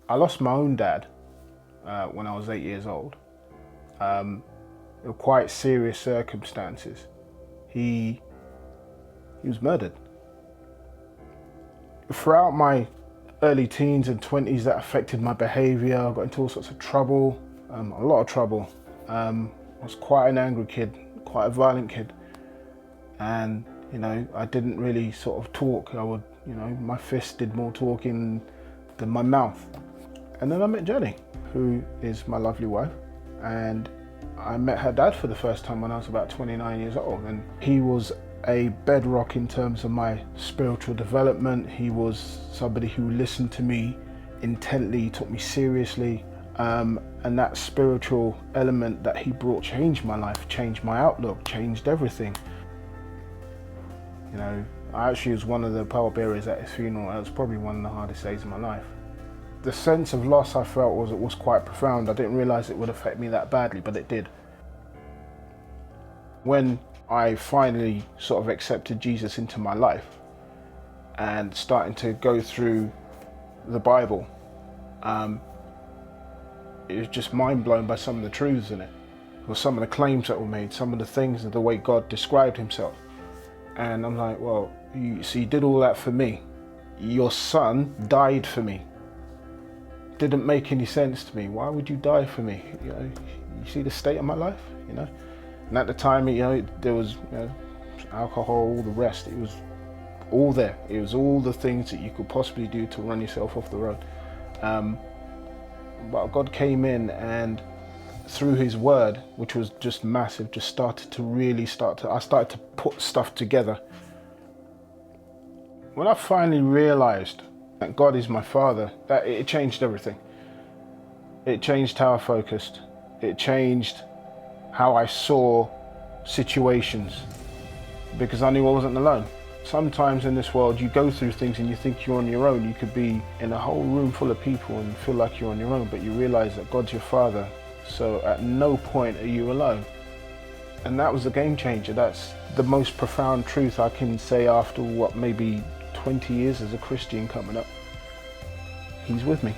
I lost my own dad when I was 8 years old. There were quite serious circumstances. He was murdered. Throughout my early teens and 20s, that affected my behaviour. I got into all sorts of trouble, a lot of trouble. I was quite an angry kid, quite a violent kid. And, I didn't really sort of talk. My fists did more talking than my mouth. And then I met Jenny, who is my lovely wife. And I met her dad for the first time when I was about 29 years old. And he was a bedrock in terms of my spiritual development. He was somebody who listened to me intently, took me seriously. And that spiritual element that he brought changed my life, changed my outlook, changed everything. I actually was one of the pallbearers at his funeral. It was probably one of the hardest days of my life. The sense of loss I felt was quite profound. I didn't realise it would affect me that badly, but it did. When I finally sort of accepted Jesus into my life and starting to go through the Bible, it was just mind blown by some of the truths in it, or some of the claims that were made, some of the things and the way God described himself. And I'm like, well, you did all that for me. Your son died for me. Didn't make any sense to me. Why would you die for me? You see the state of my life, And at the time, there was, alcohol, all the rest. It was all there. It was all the things that you could possibly do to run yourself off the road. But God came in and through his word, which was just massive, just started to I started to put stuff together. When I finally realized that God is my Father, that it changed everything. It changed how I focused. It changed how I saw situations, because I knew I wasn't alone. Sometimes in this world you go through things and you think you're on your own. You could be in a whole room full of people and feel like you're on your own, but you realize that God's your Father. So at no point are you alone. And that was a game changer. That's the most profound truth I can say after maybe 20 years as a Christian coming up. He's with me.